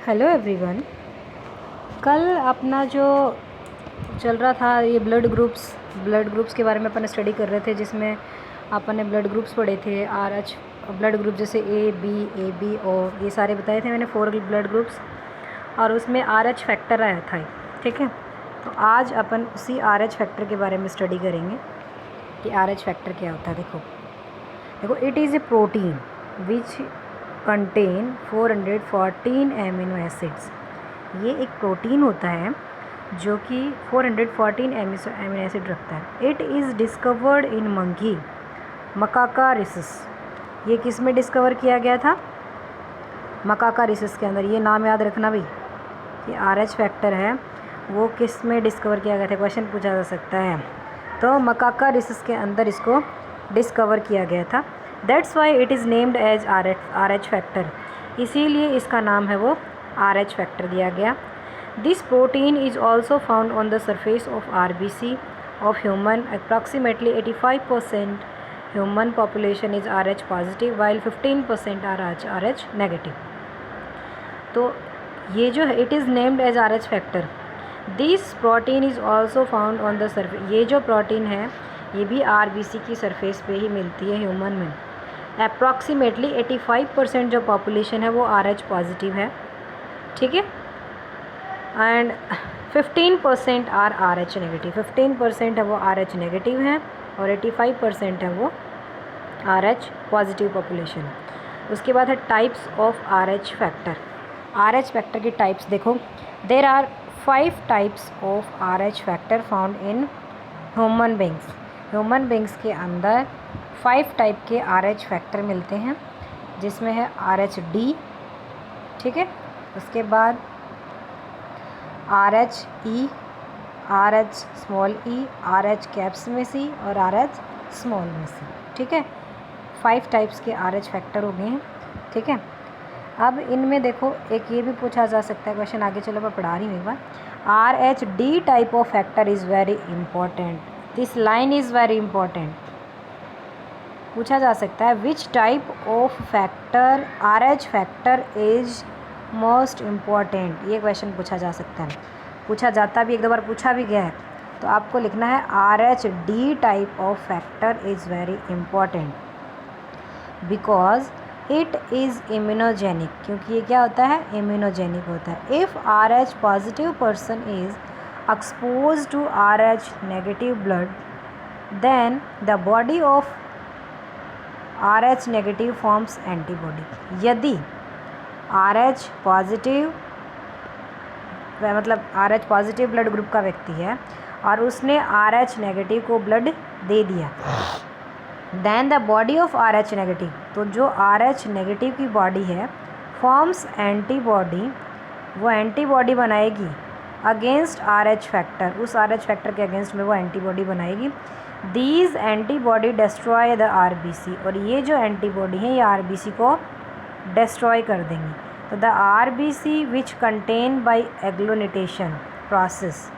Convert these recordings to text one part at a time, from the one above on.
Hello everyone. कल अपना जो चल रहा था ये ब्लड ग्रुप्स के बारे में अपन स्टडी कर रहे थे, जिसमें अपन ने ब्लड ग्रुप्स पढ़े थे। आर एच ब्लड ग्रुप जैसे ए बी ओ ये सारे बताए थे मैंने, 4 ब्लड ग्रुप्स, और उसमें आर एच फैक्टर आया था। ठीक है, तो आज अपन उसी आर एच फैक्टर के बारे में स्टडी करेंगे कि आर एच फैक्टर क्या होता है। देखो it is a protein which contain 414 amino acids. ये एक प्रोटीन होता है जो कि 414 एमिनो एसिड रखता है। It is discovered in monkey Macaca rhesus. ये किस में डिस्कवर किया गया था? मकाका रिसस के अंदर। ये नाम याद रखना भाई कि आर एच फैक्टर है वो किस में डिस्कवर किया गया था, क्वेश्चन पूछा जा सकता है। तो मकाका रिसस के अंदर इसको डिस्कवर किया गया था। That's why it is named as R H factor. इसीलिए इसका नाम है वो आर एच फैक्टर दिया गया। This protein is also found on the surface of RBC of human. Approximately 85% human population is RH positive while 15% are RH negative. तो ये जो है it is named as R H factor. This protein is also found on the surface. ये जो protein है ये भी RBC की सरफेस पे ही मिलती है ह्यूमन में। अप्रॉक्सीमेटली 85% जो पॉपुलेशन है वो RH पॉजिटिव है। ठीक है, एंड 15% आर RH नेगेटिव। 15% है वो RH नेगेटिव है और 85% है वो RH पॉजिटिव पॉपुलेशन। उसके बाद है types of RH factor. RH factor की टाइप्स देखो, there are 5 types of RH factor found in human beings. Human beings के अंदर 5 टाइप के RH फैक्टर मिलते हैं, जिसमें है RHD। ठीक है, उसके बाद RHE, RH small e, RH caps में C और RH स्मॉल में C। ठीक है, 5 टाइप्स के RH फैक्टर हो गए हैं। ठीक है, अब इनमें देखो एक ये भी पूछा जा सकता है क्वेश्चन, आगे चलो मैं पढ़ा रही हूँ एक बार। RHD type of factor is very important. This line is very important. पूछा जा सकता है which type of factor RH factor is most important. ये क्वेश्चन पूछा जा सकता है, पूछा जाता भी, एक दो बार पूछा भी गया है। तो आपको लिखना है RHD type of factor is very important because it is immunogenic. क्योंकि ये क्या होता है? इम्यूनोजेनिक होता है। If RH positive person is expose to RH negative blood then the body of RH negative forms antibody. यदि RH पॉजिटिव मतलब RH positive blood group का व्यक्ति है और उसने RH नेगेटिव को ब्लड दे दिया, then the body of RH negative, तो जो RH नेगेटिव की बॉडी है फॉर्म्स एंटीबॉडी, वो एंटीबॉडी बनाएगी अगेंस्ट RH फैक्टर। उस RH फैक्टर के अगेंस्ट में वो एंटीबॉडी बनाएगी। These antibody destroy the RBC, और ये जो एंटीबॉडी है ये RBC को डिस्ट्रॉय कर देंगी। तो the RBC which contain by agglutination process,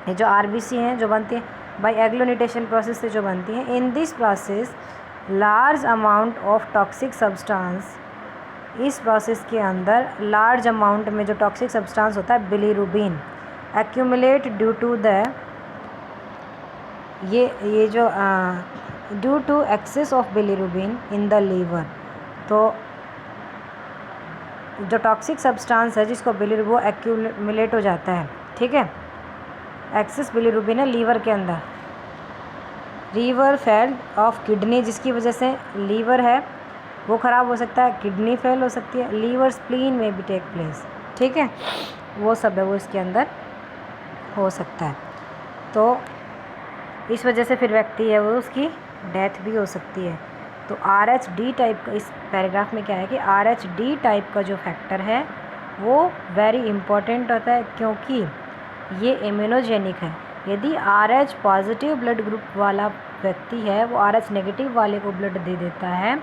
ये जो RBC हैं जो बनती हैं बाई एग्लोनिटेशन प्रोसेस से जो बनती हैं, in this process large amount of toxic substance, इस प्रोसेस के अंदर लार्ज अमाउंट में जो टॉक्सिक सब्सटेंस होता है bilirubin accumulate due to the ये जो due to excess of bilirubin in the liver. तो जो टॉक्सिक सब्सटेंस है जिसको बिलीरुबिन, वो एक्यूमुलेट हो जाता है। ठीक है, एक्सेस बिलीरुबिन है लीवर के अंदर। लीवर फेल ऑफ किडनी, जिसकी वजह से लीवर है वो ख़राब हो सकता है, किडनी फेल हो सकती है, लीवर स्प्लीन में भी टेक प्लेस। ठीक है, वो सब है वो इसके अंदर हो सकता है। तो इस वजह से फिर व्यक्ति है वो उसकी डेथ भी हो सकती है। तो RHD टाइप का, इस पैराग्राफ में क्या है कि RHD टाइप का जो फैक्टर है वो वेरी इंपॉर्टेंट होता है क्योंकि ये इम्यूनोजेनिक है। यदि RH पॉजिटिव ब्लड ग्रुप वाला व्यक्ति है वो RH नेगेटिव वाले को ब्लड दे देता है,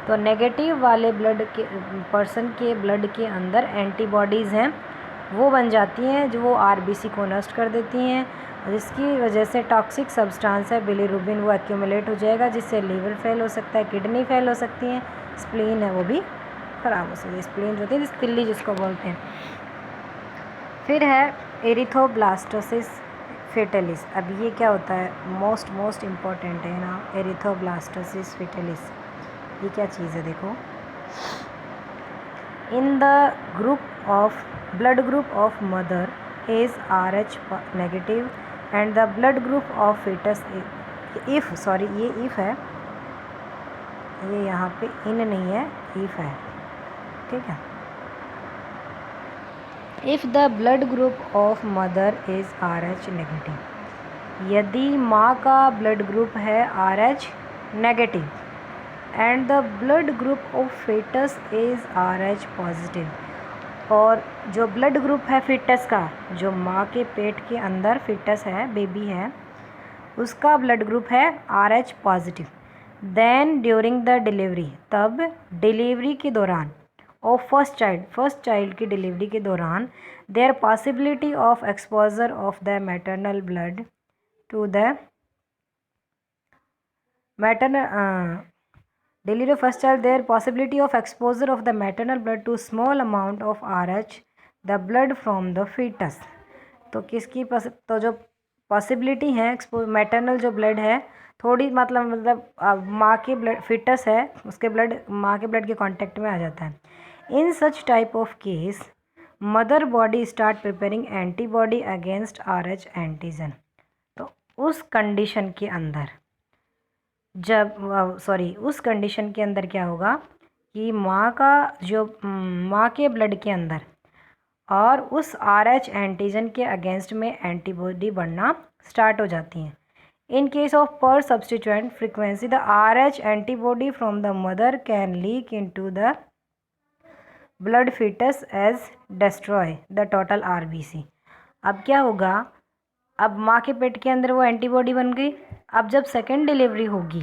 तो नेगेटिव वाले ब्लड के पर्सन के ब्लड के अंदर एंटीबॉडीज़ हैं वो बन जाती हैं जो वो RBC को नष्ट कर देती हैं, जिसकी वजह से टॉक्सिक सब्सटेंस है बिलीरुबिन वो एक्यूमुलेट हो जाएगा, जिससे लीवर फेल हो सकता है, किडनी फेल हो सकती हैं, स्प्लीन है वो भी ख़राब हो सकती है, स्प्लीन होती है, तिल्ली जिसको बोलते हैं। फिर है एरिथ्रोब्लास्टोसिस फेटलिस। अब ये क्या होता है, मोस्ट इम्पॉर्टेंट है ना, एरिथ्रोब्लास्टोसिस फेटलिस। ये क्या चीज़ है देखो, in the group of blood group of mother is RH negative and the blood group of fetus if, sorry ये इफ़ है, ये यहाँ पे इन नहीं है, इफ़ है, ठीक है। If the blood group of mother is RH negative, यदि माँ का ब्लड ग्रुप है RH negative and the blood group of fetus is RH positive, और जो ब्लड ग्रुप है fetus का, जो माँ के पेट के अंदर fetus है, बेबी है, उसका ब्लड ग्रुप है RH positive, then during the delivery, तब डिलीवरी के दौरान, और फर्स्ट चाइल्ड की डिलीवरी के दौरान, there possibility of exposure of the maternal blood to the delivery of first child, there possibility of exposure of the maternal blood to small amount of RH, the blood from the fetus। तो किसकी तो जो possibility है maternal जो blood है, थोड़ी मतलब माँ के ब्लड, फिटस है उसके ब्लड माँ के ब्लड के कांटेक्ट में आ जाता है। In such type of case mother body start preparing antibody against RH antigen. तो उस कंडीशन के अंदर उस कंडीशन के अंदर क्या होगा कि माँ के ब्लड के अंदर और उस RH एंटीजन के अगेंस्ट में एंटीबॉडी बनना स्टार्ट हो जाती हैं। इन केस ऑफ पर substituent frequency the RH antibody from the mother can leak into the blood foetus as destroy the total RBC। अब क्या होगा, अब माँ के पेट के अंदर वो एंटीबॉडी बन गई, अब जब सेकेंड डिलीवरी होगी,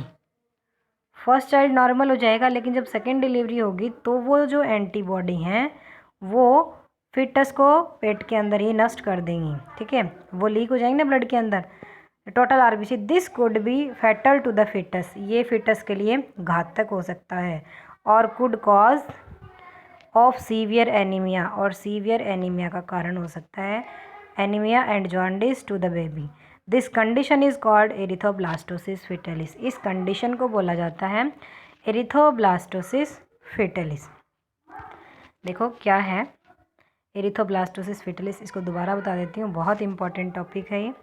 फर्स्ट चाइल्ड नॉर्मल हो जाएगा, लेकिन जब सेकेंड डिलीवरी होगी तो वो जो एंटीबॉडी हैं वो फिटस को पेट के अंदर ही नष्ट कर देंगी, ठीक है, वो लीक हो जाएंगे ना ब्लड के अंदर, total RBC। This could be fatal to the fetus, ये फिटस के लिए घातक हो सकता है, और could cause of severe anaemia, और सीवियर एनीमिया का कारण हो सकता है, anaemia and jaundice to the baby. This condition is called erythroblastosis fetalis. इस कंडीशन को बोला जाता है एरिथ्रोब्लास्टोसिस फेटलिस। देखो क्या है एरिथ्रोब्लास्टोसिस फेटलिस, इसको दोबारा बता देती हूँ, बहुत इंपॉर्टेंट टॉपिक है ये,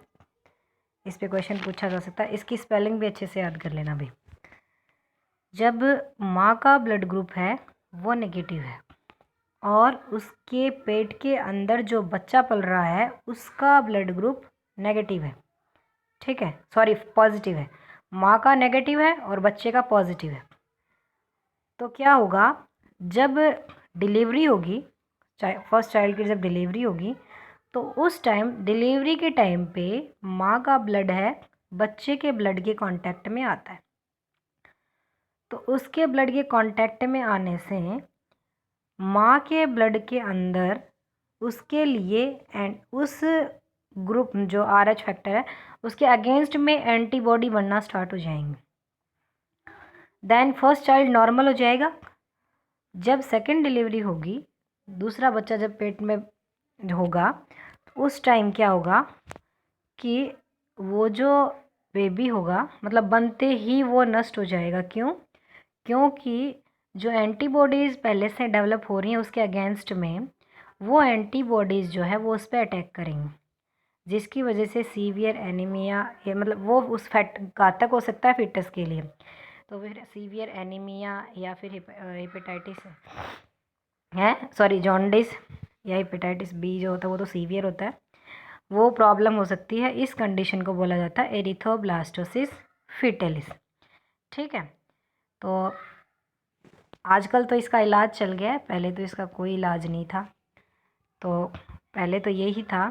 इस पे क्वेश्चन पूछा जा सकता है, इसकी स्पेलिंग भी अच्छे से याद कर लेना भी। जब माँ का ब्लड ग्रुप है वो नेगेटिव है और उसके पेट के अंदर जो बच्चा पल रहा है उसका ब्लड ग्रुप नेगेटिव है, ठीक है, सॉरी पॉजिटिव है, माँ का नेगेटिव है और बच्चे का पॉजिटिव है, तो क्या होगा, जब डिलीवरी होगी, फर्स्ट चाइल्ड की जब डिलीवरी होगी, तो उस टाइम डिलीवरी के टाइम पे माँ का ब्लड है बच्चे के ब्लड के कांटेक्ट में आता है, तो उसके ब्लड के कांटेक्ट में आने से माँ के ब्लड के अंदर उसके लिए एंड उस ग्रुप जो RH फैक्टर है उसके अगेंस्ट में एंटीबॉडी बनना स्टार्ट हो जाएंगे, देन फर्स्ट चाइल्ड नॉर्मल हो जाएगा। जब सेकेंड डिलीवरी होगी, दूसरा बच्चा जब पेट में होगा, तो उस टाइम क्या होगा कि वो जो बेबी होगा मतलब बनते ही वो नष्ट हो जाएगा। क्यों? क्योंकि जो एंटीबॉडीज़ पहले से डेवलप हो रही हैं उसके अगेंस्ट में वो एंटीबॉडीज़ जो है वो उस पर अटैक करेंगी, जिसकी वजह से सीवियर एनीमिया, ये मतलब वो उस फैट घातक हो सकता है फिटस के लिए, तो फिर सीवियर एनीमिया या फिर हेपेटाइटिस है, सॉरी जॉन्डिस या हेपेटाइटिस बी जो होता है वो तो सीवियर होता है, वो प्रॉब्लम हो सकती है। इस कंडीशन को बोला जाता है एरिथ्रोब्लास्टोसिस फेटलिस, ठीक है। तो आजकल तो इसका इलाज चल गया है, पहले तो इसका कोई इलाज नहीं था। तो पहले तो यही था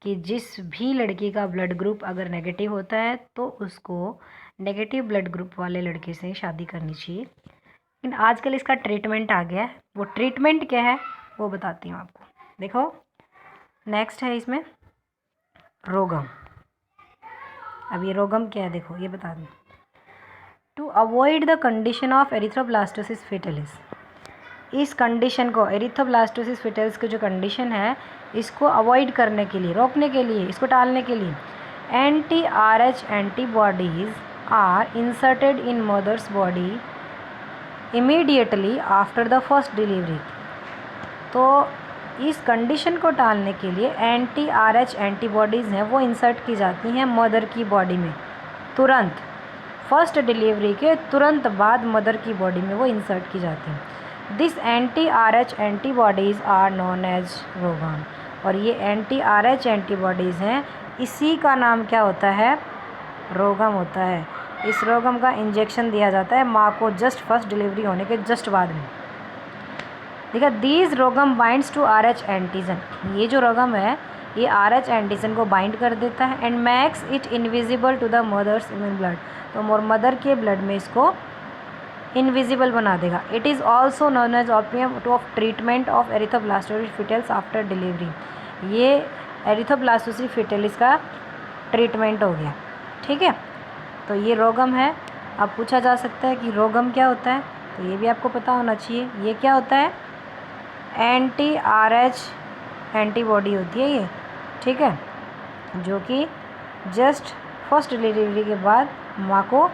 कि जिस भी लड़की का ब्लड ग्रुप अगर नेगेटिव होता है तो उसको नेगेटिव ब्लड ग्रुप वाले लड़के से शादी करनी चाहिए, लेकिन आजकल इसका ट्रीटमेंट आ गया है। वो ट्रीटमेंट क्या है वो बताती हूँ आपको। देखो नेक्स्ट है इसमें रोगम। अब ये रोगम क्या है देखो ये बता दूँ। To avoid the condition of erythroblastosis fetalis, इस कंडीशन को, एरिथ्रोब्लास्टोसिस फिटल्स की जो कंडीशन है, इसको अवॉइड करने के लिए, रोकने के लिए, इसको टालने के लिए anti-Rh antibodies are inserted in mother's body immediately after the first delivery. तो इस कंडीशन को टालने के लिए anti-Rh एंटीबॉडीज़ हैं वो इंसर्ट की जाती हैं मदर की बॉडी में तुरंत, फर्स्ट डिलीवरी के तुरंत बाद मदर की बॉडी में वो इंसर्ट की जाती हैं। This anti-Rh antibodies are known as RhoGAM, और ये anti-Rh एंटीबॉडीज़ हैं, इसी का नाम क्या होता है, रोगम होता है। इस रोगम का इंजेक्शन दिया जाता है माँ को जस्ट फर्स्ट डिलीवरी होने के जस्ट बाद में। देखा, these RhoGAM binds to RH antigen, ये जो रोगम है ये RH एंटीजन को बाइंड कर देता है and makes it invisible to the mother's immune blood, तो मोर मदर के ब्लड में इसको इनविजिबल बना देगा। It is also known as opium of treatment of erythroblastosis fetalis after delivery. ये एरिथ्रोब्लास्टोसिस फिटल्स का ट्रीटमेंट हो गया, ठीक है। तो ये रोगम है। अब पूछा जा सकता है कि रोगम क्या होता है, तो ये भी आपको पता होना चाहिए। ये क्या होता है, anti-Rh एंटीबॉडी होती है ये, ठीक है, जो कि जस्ट फर्स्ट डिलीवरी के बाद माँ को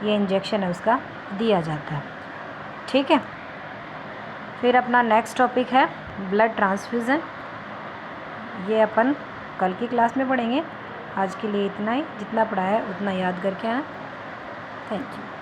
ये इंजेक्शन है उसका दिया जाता है, ठीक है। फिर अपना नेक्स्ट टॉपिक है ब्लड ट्रांसफ्यूज़न। ये अपन कल की क्लास में पढ़ेंगे। आज के लिए इतना ही, जितना पढ़ा है उतना याद करके आना। Thank you.